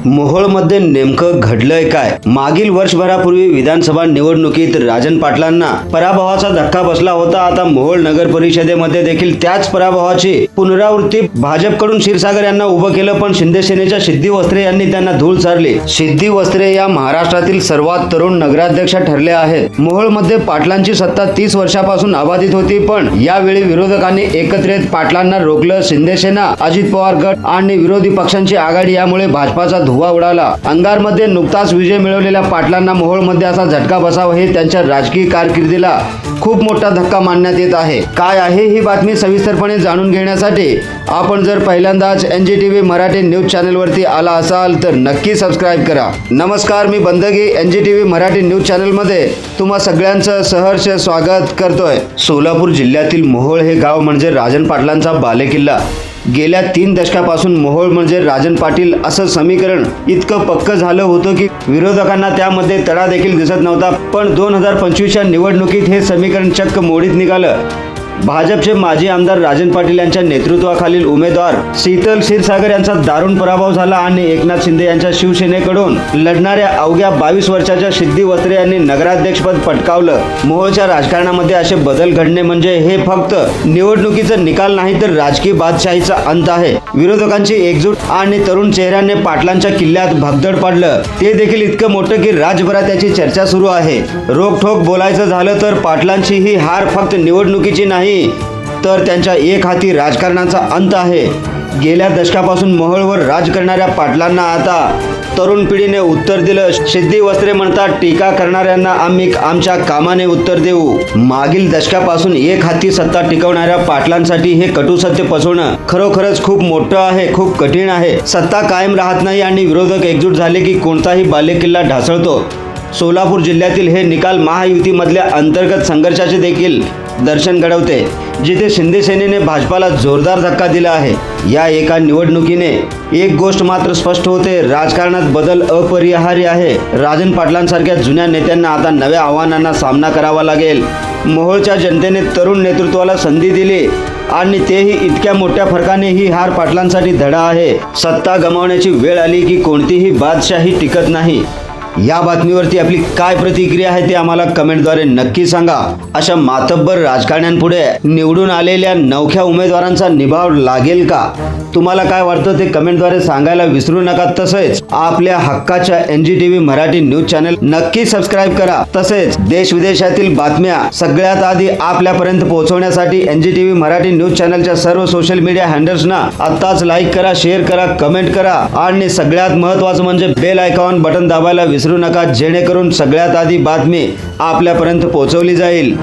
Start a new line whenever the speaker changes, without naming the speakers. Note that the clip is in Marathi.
मोहोळमध्ये नेमकं घडलंय काय? मागील वर्षभरापूर्वी विधानसभा निवडणुकीत राजन पाटलांना पराभवाचा धक्का बसला होता. आता मोहोळ नगर परिषदेमध्ये देखील त्याच पराभवाची पुनरावृत्ती भाजपकडून क्षीरसागर यांना उभं केलं, पण शिंदे सेनेच्या सिद्धी वस्त्रे यांनी त्यांना धूळ चारली. सिद्धी वस्त्रे या महाराष्ट्रातील सर्वात तरुण नगराध्यक्ष ठरल्या आहेत. मोहोळमध्ये पाटलांची सत्ता 30 वर्षापासून अबाधित होती, पण यावेळी विरोधकांनी एकत्रित पाटलांना रोखलं. शिंदे सेना, अजित पवार गट आणि विरोधी पक्षांची आघाडी यामुळे भाजपाचा धुव्वा उडाला. अंगारमध्ये नुकताच विजय मिळवलेल्या पाटलांना मोहोळमध्ये असा झटका बसावा हे त्यांच्या राजकीय कारकिर्दीला खूप मोठा धक्का मानण्यात येत आहे. काय आहे ही बातमी सविस्तरपणे जाणून घेण्यासाठी आपण जर पहिल्यांदाच NGTV मराठी न्यूज चॅनलवरती आला असाल तर नक्की सबस्क्राईब करा. नमस्कार, मी बंदगी NGTV मराठी न्यूज चॅनलमध्ये तुम्हा सगळ्यांचं सहर्ष स्वागत करतोय. सोलापूर जिल्ह्यातील मोहोळ हे गाव म्हणजे राजन पाटलांचा बालेकिल्ला. गेल्या 3 दशकापासून मोहोळ म्हणजे राजन पाटील असं समीकरण इतकं पक्कं झालं होतं की विरोधकांना त्यामध्ये तडा देखील दिसत नव्हता. पण 2025च्या निवडणुकीत हे समीकरण चक्क मोडीत निघालं. भाजपचे माजी आमदार राजन पाटील यांच्या नेतृत्वाखालील उमेदवार शीतल क्षीरसागर यांचा दारुण पराभव झाला आणि एकनाथ शिंदे यांच्या शिवसेनेकडून लढणाऱ्या अवघ्या 22 वर्षाच्या सिद्धी वस्त्रे यांनी नगराध्यक्षपद पटकावलं. मोहोळच्या राजकारणामध्ये असे बदल घडणे म्हणजे हे फक्त निवडणुकीचा निकाल नाही तर राजकीय बादशाहीचा अंत आहे. विरोधकांची एकजूट आणि तरुण चेहऱ्याने पाटलांच्या किल्ल्यात भगदड पाडलं. ते देखील इतकं मोठं की राज्यभरात त्याची चर्चा सुरू आहे. रोखठोक बोलायचं झालं तर पाटलांची ही हार फक्त निवडणुकीची नाही तर त्यांच्या एक हाती राजकारणाचा अंत आहे. गेल्या दशकापासून मोहोळवर राज करणाऱ्या पाटलांना आता तरुण पिढीने उत्तर दिलं. सिद्धी वस्त्रे म्हणतात, टीका करणाऱ्यांना आम्ही आमच्या कामाने उत्तर देऊ. मागील दशकापासून एक हाती सत्ता टिकवणाऱ्या पाटलांसाठी हे कटू सत्य पचवणं खरोखरच खूप मोठं आहे, खूप कठीण आहे. सत्ता कायम राहत नाही आणि विरोधक एकजूट झाले की कोणताही बालेकिल्ला ढासळतो. सोलापूर जिल्ह्यातील हे निकाल महायुतीमधल्या अंतर्गत संघर्षाचे देखील दर्शन घडवते, जिथे शिंदे सेनेने भाजपाला जोरदार धक्का दिला आहे. या एका निवडणुकीने एक गोष्ट मात्र स्पष्ट होते, राजकारणात बदल अपरिहार्य आहे. राजन पाटलांसारख्या जुन्या नेत्यांना आता नव्या आव्हानांना सामना करावा लागेल. मोहोळच्या जनतेने तरुण नेतृत्वाला संधी दिली आणि तेही इतक्या मोठ्या फरकाने. ही हार पाटलांसाठी धडा आहे. सत्ता गमावण्याची वेळ आली की कोणतीही बादशाही टिकत नाही. या बातमीवरती आपली काय प्रतिक्रिया आहे ते आम्हाला कमेंटद्वारे नक्की सांगा. अशा मातब्बर राजकारण्यांपुढे निवडून आलेल्या नवख्या उमेदवारांचा निभाव लागेल का? तुम्हाला काय वाटतं ते कमेंटद्वारे सांगायला विसरू नका. तसेच आपल्या हक्काच्या NGTV मराठी न्यूज चॅनल नक्की सबस्क्राईब करा. तसेच देश विदेशातील बातम्या सगळ्यात आधी आपल्यापर्यंत पोहोचवण्यासाठी NGTV मराठी न्यूज चॅनलच्या सर्व सोशल मीडिया हँडल्सना आत्ताच लाईक करा, शेअर करा, कमेंट करा आणि सगळ्यात महत्त्वाचं म्हणजे बेल आयकॉन बटन दाबायला विसरू नका, जेणेकरून सगळ्यात आधी बातमी आपल्यापर्यंत पोहोचवली जाईल.